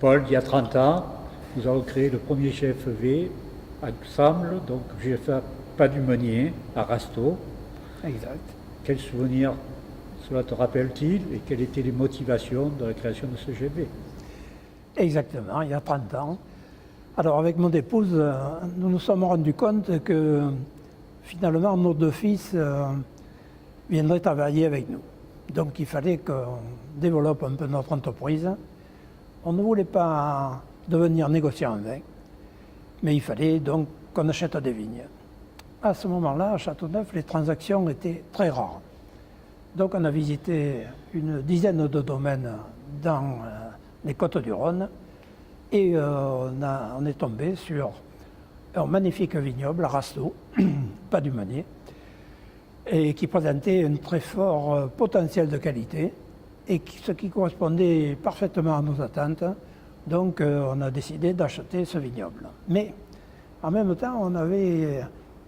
Paul, il y a 30 ans, nous avons créé le premier GFV ensemble, donc GFA Pas du Meunier, à Rasteau. Exact. Quels souvenirs cela te rappelle-t-il et quelles étaient les motivations de la création de ce GFV? Exactement, il y a 30 ans. Alors avec mon épouse, nous nous sommes rendus compte que finalement nos deux fils viendraient travailler avec nous. Donc il fallait qu'on développe un peu notre entreprise. On ne voulait pas devenir négociant en vin, mais il fallait donc qu'on achète des vignes. À ce moment-là, à Châteauneuf, les transactions étaient très rares. Donc on a visité une dizaine de domaines dans les Côtes-du-Rhône et on est tombé sur un magnifique vignoble à Rasteau, Pas du Meunier, et qui présentait un très fort potentiel de qualité et ce qui correspondait parfaitement à nos attentes. Donc on a décidé d'acheter ce vignoble. Mais en même temps, on avait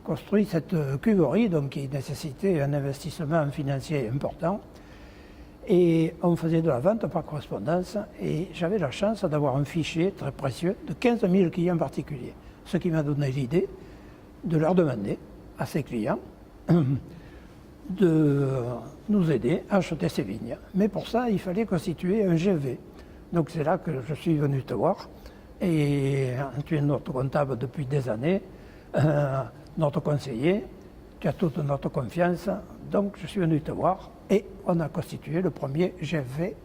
construit cette cuverie donc, qui nécessitait un investissement financier important. Et on faisait de la vente par correspondance et j'avais la chance d'avoir un fichier très précieux de 15 000 clients particuliers. Ce qui m'a donné l'idée de leur demander à ces clients de nous aider à acheter ces vignes. Mais pour ça, il fallait constituer un GV. Donc c'est là que je suis venu te voir. Et tu es notre comptable depuis des années, notre conseiller, tu as toute notre confiance. Donc je suis venu te voir et on a constitué le premier GV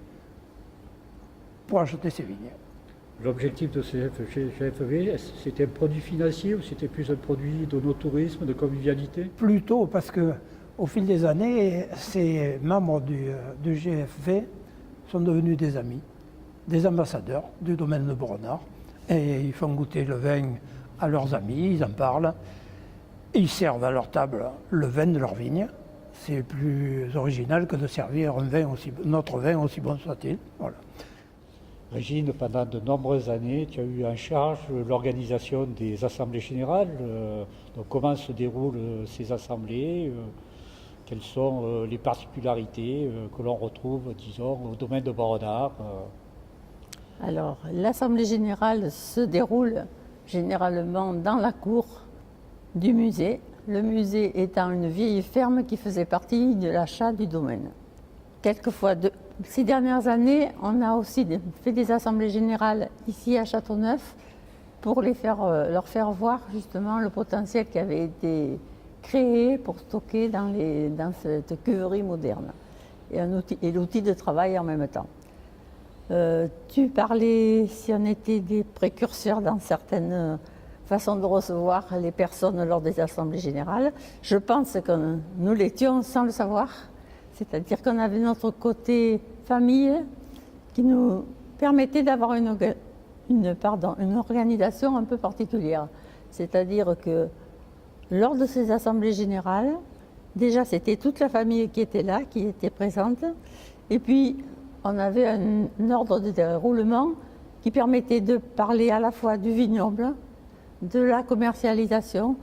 pour acheter ces vignes. L'objectif de ce GFV, c'était un produit financier ou c'était plus un produit d'onotourisme, de convivialité? Plutôt parce que au fil des années, ces membres du GFV sont devenus des amis, des ambassadeurs du domaine de Boronard. Et ils font goûter le vin à leurs amis, ils en parlent. Ils servent à leur table le vin de leur vigne. C'est plus original que de servir notre vin aussi bon soit-il. Voilà. Régine, pendant de nombreuses années, tu as eu en charge l'organisation des assemblées générales. Donc comment se déroulent ces assemblées? Quelles sont les particularités que l'on retrouve, disons, au domaine de Boronard? Alors, l'assemblée générale se déroule généralement dans la cour du musée. Le musée étant une vieille ferme qui faisait partie de l'achat du domaine. Quelquefois, ces dernières années, on a aussi fait des assemblées générales ici à Châteauneuf pour leur faire voir justement le potentiel qui avait été créé pour stocker dans cette cuverie moderne et l'outil de travail en même temps. Tu parlais si on était des précurseurs dans certaines façons de recevoir les personnes lors des assemblées générales. Je pense que nous l'étions sans le savoir, c'est-à-dire qu'on avait notre côté famille qui nous permettait d'avoir une organisation un peu particulière. C'est-à-dire que lors de ces assemblées générales, déjà c'était toute la famille qui était là, qui était présente, et puis on avait un ordre de déroulement qui permettait de parler à la fois du vignoble, de la commercialisation,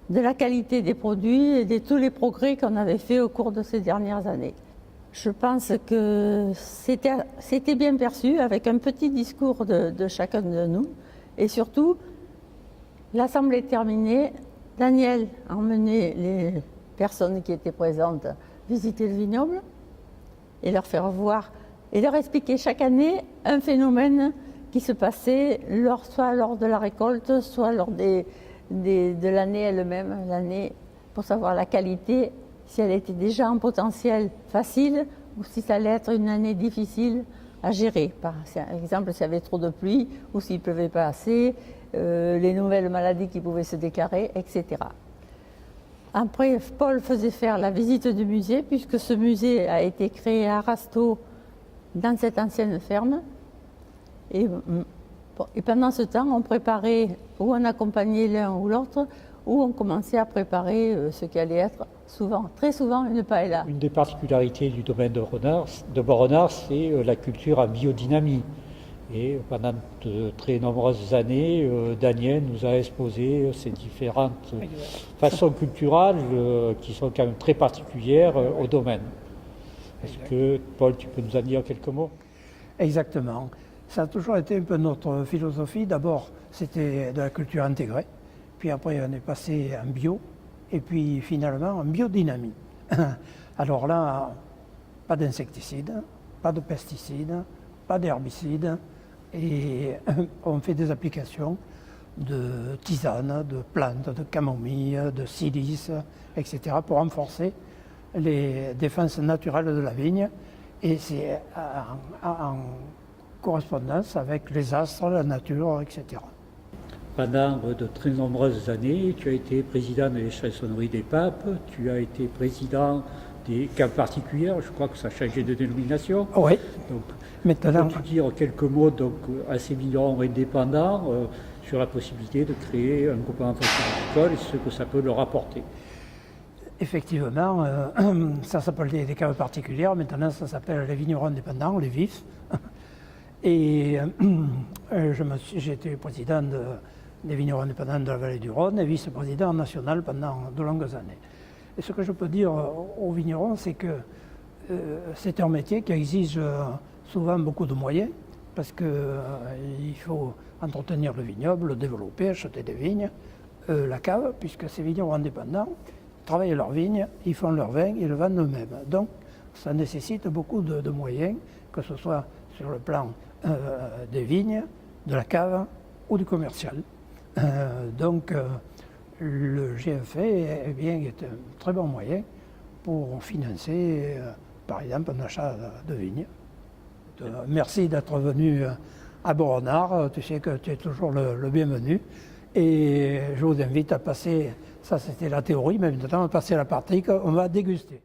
de la qualité des produits et de tous les progrès qu'on avait faits au cours de ces dernières années. Je pense que c'était bien perçu avec un petit discours de chacun de nous et surtout, l'assemblée terminée, Daniel a emmené les personnes qui étaient présentes visiter le vignoble et leur faire voir et leur expliquer chaque année un phénomène qui se passait soit lors de la récolte, soit lors de l'année elle-même, l'année pour savoir la qualité, si elle était déjà en potentiel facile ou si ça allait être une année difficile à gérer. Par exemple, s'il y avait trop de pluie ou s'il ne pleuvait pas assez, les nouvelles maladies qui pouvaient se déclarer, etc. Après, Paul faisait faire la visite du musée, puisque ce musée a été créé à Rasteau, dans cette ancienne ferme. Et pendant ce temps, on préparait, ou on accompagnait l'un ou l'autre, ou on commençait à préparer ce qui allait être très souvent une paella. Une des particularités du domaine de Boronard, c'est la culture en biodynamie. Et pendant de très nombreuses années, Daniel nous a exposé ces différentes façons culturelles qui sont quand même très particulières au domaine. Est-ce que, Paul, tu peux nous en dire quelques mots? Exactement. Ça a toujours été un peu notre philosophie. D'abord, c'était de la culture intégrée. Puis après, on est passé en bio. Et puis finalement, en biodynamie. Alors là, pas d'insecticides, pas de pesticides, pas d'herbicides. Et on fait des applications de tisanes, de plantes, de camomille, de silice, etc. pour renforcer les défenses naturelles de la vigne. Et c'est en correspondance avec les astres, la nature, etc. Pendant de très nombreuses années, tu as été président de l'échelle-sonnerie des Papes, tu as été président des caves particulières, je crois que ça a changé de dénomination. Oui. Donc, Maintenant, peux-tu dire quelques mots donc, à ces vignerons indépendants sur la possibilité de créer un groupement viticole et ce que ça peut leur apporter? effectivement, ça s'appelle des caves particulières. Maintenant, ça s'appelle les vignerons indépendants, les VIF. Et j'ai été président des vignerons indépendants de la vallée du Rhône et vice-président national pendant de longues années. Et ce que je peux dire aux vignerons, c'est que c'est un métier qui exige souvent beaucoup de moyens, parce qu'il faut entretenir le vignoble, le développer, acheter des vignes, la cave, puisque ces vignerons indépendants travaillent leurs vignes, ils font leur vin, ils le vendent eux-mêmes. Donc ça nécessite beaucoup de moyens, que ce soit sur le plan des vignes, de la cave ou du commercial. Donc le GFE est un très bon moyen pour financer, par exemple, un achat de vignes. Merci d'être venu à Boronard, tu sais que tu es toujours le bienvenu. Et je vous invite à passer, ça c'était la théorie, mais maintenant on va passer à la pratique, on va déguster.